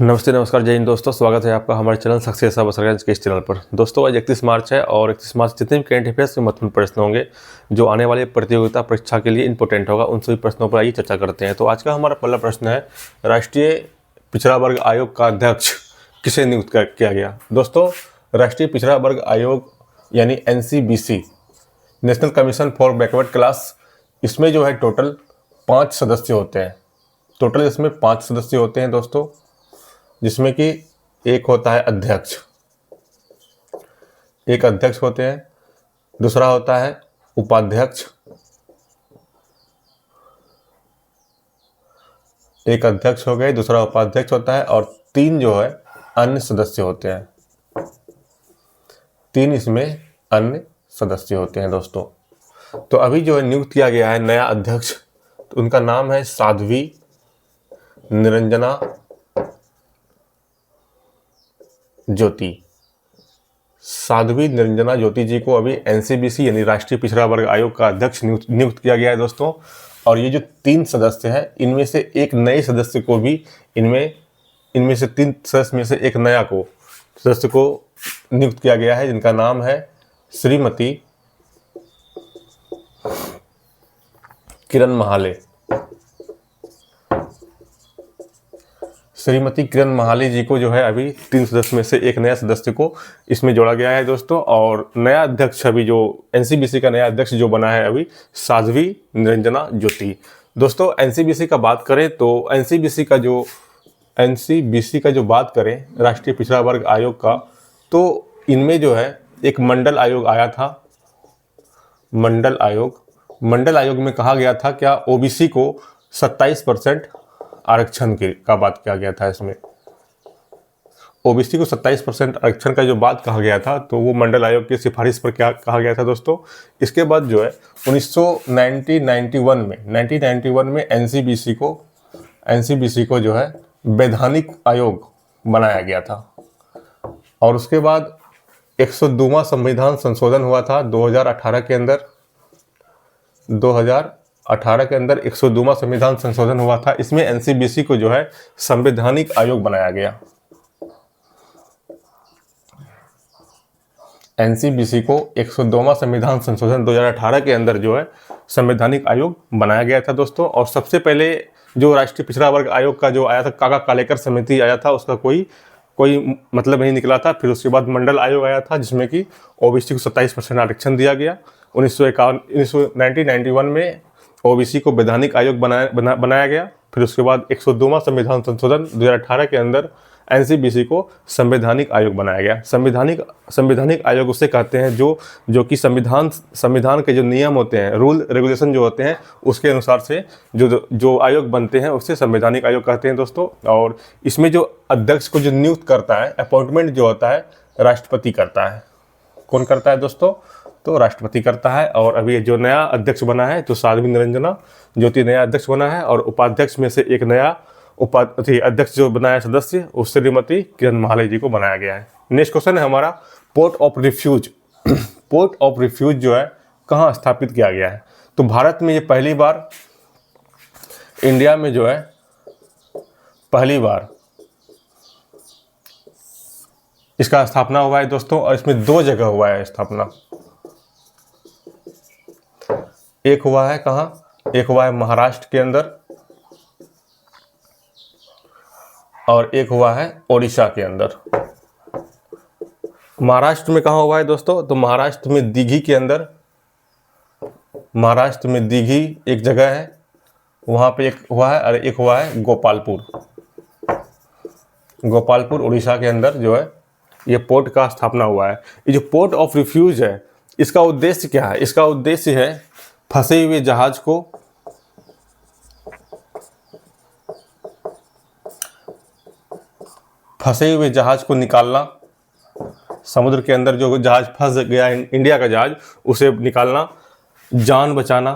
नमस्ते नमस्कार जय हिंद दोस्तों, स्वागत है आपका हमारे चैनल सक्सेस बसरगंज के इस चैनल पर। दोस्तों आज 31 मार्च है और 31 मार्च जितने भी करंट अफेयर्स के महत्वपूर्ण प्रश्न होंगे जो आने वाले प्रतियोगिता परीक्षा के लिए इंपॉर्टेंट होगा, उन सभी प्रश्नों पर आइए चर्चा करते हैं। तो आज का हमारा पहला प्रश्न है, राष्ट्रीय पिछड़ा वर्ग आयोग का अध्यक्ष किसे नियुक्त किया गया। दोस्तों राष्ट्रीय पिछड़ा वर्ग आयोग यानी NCBC, national commission for backward class, इसमें जो है टोटल 5 सदस्य होते हैं। टोटल इसमें 5 सदस्य होते हैं दोस्तों, जिसमें कि एक होता है अध्यक्ष, एक अध्यक्ष होते हैं, दूसरा होता है उपाध्यक्ष, एक अध्यक्ष हो गए, दूसरा उपाध्यक्ष होता है और 3 जो है अन्य सदस्य होते हैं। 3 इसमें अन्य सदस्य होते हैं दोस्तों। तो अभी जो है नियुक्त किया गया है नया अध्यक्ष, तो उनका नाम है साध्वी निरंजना ज्योति। साध्वी निरंजना ज्योति जी को अभी NCBC यानी राष्ट्रीय पिछड़ा वर्ग आयोग का अध्यक्ष नियुक्त किया गया है दोस्तों। और ये जो 3 सदस्य हैं, इनमें से एक नए सदस्य को भी इनमें से 3 सदस्य में से एक नया सदस्य को नियुक्त किया गया है, जिनका नाम है श्रीमती किरण महाले। श्रीमती किरण महाले जी को जो है अभी 3 सदस्य में से एक नया सदस्य को इसमें जोड़ा गया है दोस्तों। और नया अध्यक्ष अभी जो NCBC का नया अध्यक्ष जो बना है अभी साध्वी निरंजना ज्योति। दोस्तों NCBC का बात करें तो NCBC का जो बात करें राष्ट्रीय पिछड़ा वर्ग आयोग का, तो इनमें जो है एक मंडल आयोग आया था। मंडल आयोग में कहा गया था क्या, OBC को 27% आरक्षण का बात किया गया था। इसमें OBC को 27% आरक्षण का जो बात कहा गया था, तो वो मंडल आयोग की सिफारिश पर क्या कहा गया था दोस्तों। इसके बाद जो है 1991 में NCBC को जो है वैधानिक आयोग बनाया गया था। और उसके बाद 102वां संविधान संशोधन हुआ था 2018 के अंदर। 2018 के अंदर 102वां संविधान संशोधन हुआ था। इसमें NCBC को जो है संवैधानिक आयोग बनाया गया। NCBC को 102वां संविधान संशोधन 2018 के अंदर जो है संवैधानिक आयोग बनाया गया था दोस्तों। और सबसे पहले जो राष्ट्रीय पिछड़ा वर्ग आयोग का जो आया था, काका कालेकर समिति आया था, उसका कोई मतलब नहीं निकला था। फिर उसके बाद मंडल आयोग आया था, जिसमें कि OBC को 27% आरक्षण दिया गया। 1991 में OBC को वैधानिक आयोग बनाया गया। फिर उसके बाद 102वां संविधान संशोधन 2018 के अंदर NCBC को संवैधानिक आयोग बनाया गया। संवैधानिक आयोग उसे कहते हैं जो कि संविधान के जो नियम होते हैं, रूल रेगुलेशन जो होते हैं, उसके अनुसार से जो आयोग बनते हैं उसे संवैधानिक आयोग कहते हैं दोस्तों। और इसमें जो अध्यक्ष को जो नियुक्त करता है, अपॉइंटमेंट जो होता है, राष्ट्रपति करता है। कौन करता है दोस्तों? तो राष्ट्रपति करता है। और अभी जो नया अध्यक्ष बना है, तो साध्वी निरंजना ज्योति नया अध्यक्ष बना है। और उपाध्यक्ष में से एक नया अध्यक्ष जो बनाया सदस्य, उस श्रीमती किरण महाले जी को बनाया गया है। नेक्स्ट क्वेश्चन है हमारा, port of refuge. Port of refuge जो है कहाँ स्थापित किया गया है? तो भारत में ये पहली बार, इंडिया में जो है पहली बार इसका स्थापना हुआ है दोस्तों। और इसमें 2 जगह हुआ है स्थापना। एक हुआ है कहाँ? एक हुआ है महाराष्ट्र के अंदर और एक हुआ है ओडिशा के अंदर। महाराष्ट्र में कहाँ हुआ है दोस्तों? तो महाराष्ट्र में दीघी के अंदर, महाराष्ट्र में दीघी एक जगह है, वहाँ पे एक हुआ है। और एक हुआ है गोपालपुर उड़ीसा के अंदर जो है ये पोर्ट का स्थापना हुआ है। ये जो पोर्ट ऑफ रिफ्यूज है, इसका उद्देश्य क्या है? इसका उद्देश्य है फंसे हुए जहाज को निकालना। समुद्र के अंदर जो जहाज फंस गया है, इंडिया का जहाज, उसे निकालना, जान बचाना,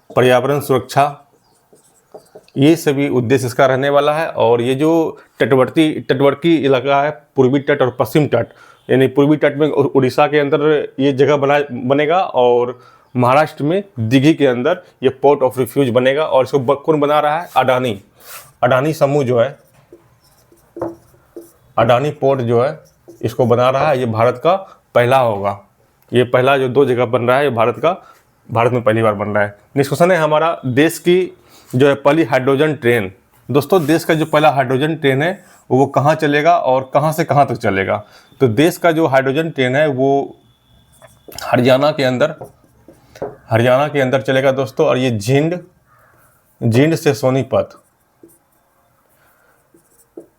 पर्यावरण सुरक्षा, ये सभी उद्देश्य इसका रहने वाला है। और ये जो तटवर्ती इलाका है, पूर्वी तट और पश्चिम तट, यानी पूर्वी तट में उड़ीसा के अंदर ये जगह बनेगा और महाराष्ट्र में दिघी के अंदर ये पोर्ट ऑफ रिफ्यूज बनेगा। और इसको कौन बना रहा है? अडानी। अडानी समूह जो है, अडानी पोर्ट जो है इसको बना रहा है। ये भारत का पहला होगा। ये पहला जो 2 जगह बन रहा है, ये भारत में पहली बार बन रहा है। नेक्स्ट क्वेश्चन है हमारा, देश की जो है पहली हाइड्रोजन ट्रेन। दोस्तों देश का जो पहला हाइड्रोजन ट्रेन है वो कहाँ चलेगा और कहाँ से कहाँ तक चलेगा? तो देश का जो हाइड्रोजन ट्रेन है वो हरियाणा के अंदर चलेगा दोस्तों। और ये जींद से सोनीपत,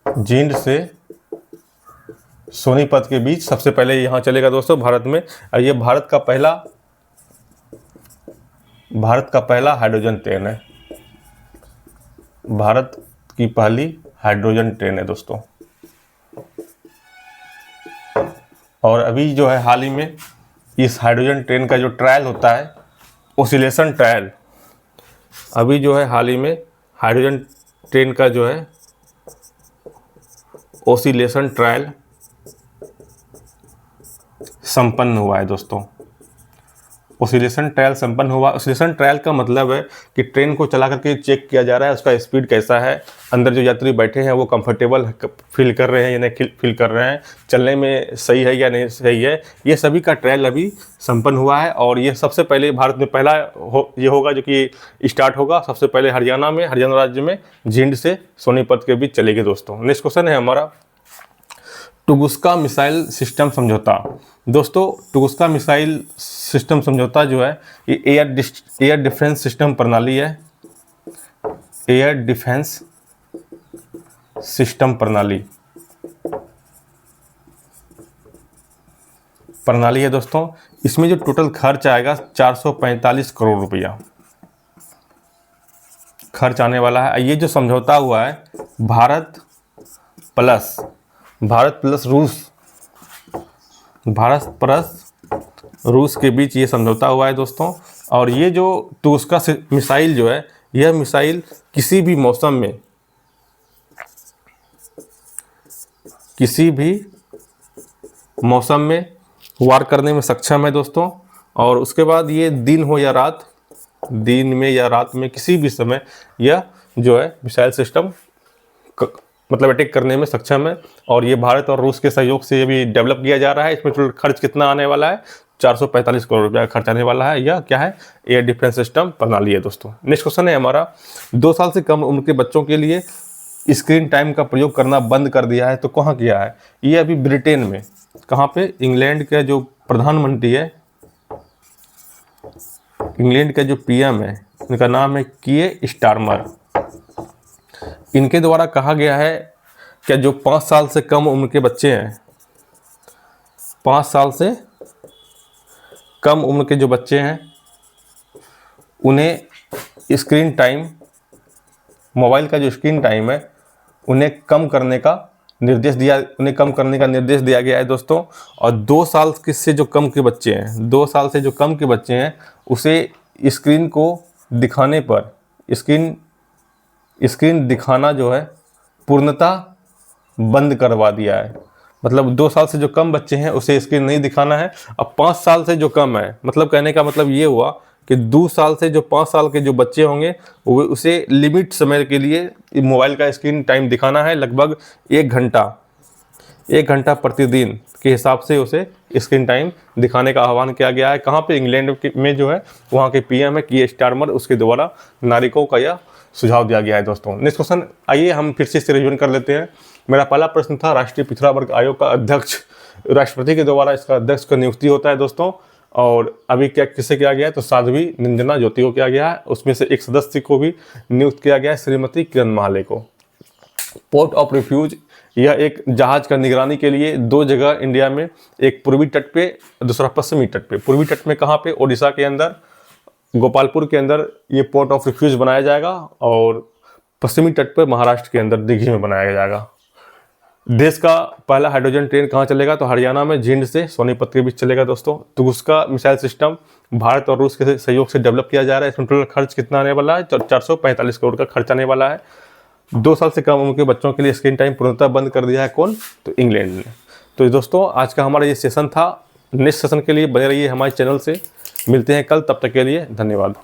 जींद से सोनीपत के बीच सबसे पहले यहाँ चलेगा दोस्तों भारत में। और ये भारत का पहला हाइड्रोजन ट्रेन है। भारत की पहली हाइड्रोजन ट्रेन है दोस्तों। और अभी जो है हाल ही में इस हाइड्रोजन ट्रेन का जो ट्रायल होता है, ओसिलेशन ट्रायल, अभी जो है हाल ही में हाइड्रोजन ट्रेन का जो है ओसिलेशन ट्रायल संपन्न हुआ है दोस्तों। ओसिलेशन ट्रायल संपन्न हुआ। ओसिलेशन ट्रायल का मतलब है कि ट्रेन को चला करके चेक किया जा रहा है उसका स्पीड कैसा है, अंदर जो यात्री बैठे हैं वो कंफर्टेबल फील कर रहे हैं या नहीं फील कर रहे हैं, चलने में सही है या नहीं सही है। ये सभी का ट्रायल अभी संपन्न हुआ है। और ये सबसे पहले भारत में पहला ये होगा जो कि स्टार्ट होगा सबसे पहले हरियाणा राज्य में जींद से सोनीपत के बीच चलेगी दोस्तों। नेक्स्ट क्वेश्चन है हमारा, टुगुस्का मिसाइल सिस्टम समझौता। दोस्तों टुगुस्का मिसाइल सिस्टम समझौता जो है ये एयर डिफेंस सिस्टम प्रणाली है। एयर डिफेंस सिस्टम प्रणाली है दोस्तों। इसमें जो टोटल खर्च आएगा 445 करोड़ रुपया खर्च आने वाला है। ये जो समझौता हुआ है भारत प्लस रूस के बीच ये समझौता हुआ है दोस्तों। और ये जो टुगुस्का मिसाइल जो है, यह मिसाइल किसी भी मौसम में वार करने में सक्षम है दोस्तों। और उसके बाद ये दिन में या रात में किसी भी समय यह जो है मिसाइल सिस्टम मतलब अटैक करने में सक्षम है। और ये भारत और रूस के सहयोग से ये भी डेवलप किया जा रहा है। इसमें टोटल खर्च कितना आने वाला है? 445 करोड़ रुपया खर्च आने वाला है। यह क्या है? एयर डिफेंस सिस्टम प्रणाली है दोस्तों। नेक्स्ट क्वेश्चन है हमारा, 2 साल से कम उम्र के बच्चों के लिए स्क्रीन टाइम का प्रयोग करना बंद कर दिया है। तो कहाँ किया है? ये अभी ब्रिटेन में, कहाँ पे? इंग्लैंड का जो प्रधानमंत्री है, इंग्लैंड का जो PM है, उनका नाम है कीयर स्टारमर। इनके द्वारा कहा गया है कि जो 5 साल से कम उम्र के बच्चे हैं, 5 साल से कम उम्र के जो बच्चे हैं, उन्हें स्क्रीन टाइम, मोबाइल का जो स्क्रीन टाइम है उन्हें कम करने का निर्देश दिया गया है दोस्तों। और 2 साल से जो कम के बच्चे हैं, उसे स्क्रीन को दिखाने पर स्क्रीन दिखाना जो है पूर्णतः बंद करवा दिया है। मतलब 2 साल से जो कम बच्चे हैं उसे स्क्रीन नहीं दिखाना है। अब 5 साल से जो कम है, मतलब कहने का मतलब ये हुआ कि 2 साल से जो 5 साल के जो बच्चे होंगे वो उसे लिमिट समय के लिए मोबाइल का स्क्रीन टाइम दिखाना है। लगभग 1 घंटा प्रतिदिन के हिसाब से उसे स्क्रीन टाइम दिखाने का आह्वान किया गया है। कहाँ पे? इंग्लैंड में जो है वहाँ के PM है कीयर स्टारमर, उसके द्वारा नागरिकों का यह सुझाव दिया गया है दोस्तों। नेक्स्ट क्वेश्चन, आइए हम फिर से रिवीजन कर लेते हैं। मेरा पहला प्रश्न था, राष्ट्रीय पिछड़ा वर्ग आयोग का अध्यक्ष राष्ट्रपति के द्वारा इसका अध्यक्ष का नियुक्ति होता है दोस्तों। और अभी किसे किया गया है? तो साध्वी निरंजना ज्योति को किया गया है। उसमें से एक सदस्य को भी नियुक्त किया गया है, श्रीमती किरण महाले को। पोर्ट ऑफ रिफ्यूज, यह एक जहाज का निगरानी के लिए 2 जगह इंडिया में, एक पूर्वी तट पे, दूसरा पश्चिमी तट पे। पूर्वी तट में कहाँ पे? ओडिशा के अंदर गोपालपुर के अंदर ये पोर्ट ऑफ रिफ्यूज बनाया जाएगा। और पश्चिमी तट पर महाराष्ट्र के अंदर दिघी में बनाया जाएगा। देश का पहला हाइड्रोजन ट्रेन कहाँ चलेगा? तो हरियाणा में जींद से सोनीपत के बीच चलेगा दोस्तों। टुगुस्का मिसाइल सिस्टम भारत और रूस के सहयोग से डेवलप किया जा रहा है। इसमें टोटल खर्च कितना आने वाला है? 445 करोड़ का खर्च आने वाला है। 2 साल से कम उम्र के बच्चों के लिए स्क्रीन टाइम पूर्णतः बंद कर दिया है। कौन? तो इंग्लैंड ने। तो दोस्तों आज का हमारा ये सेशन था। नेक्स्ट सेशन के लिए बने रहिए हमारे चैनल से। मिलते हैं कल, तब तक के लिए धन्यवाद।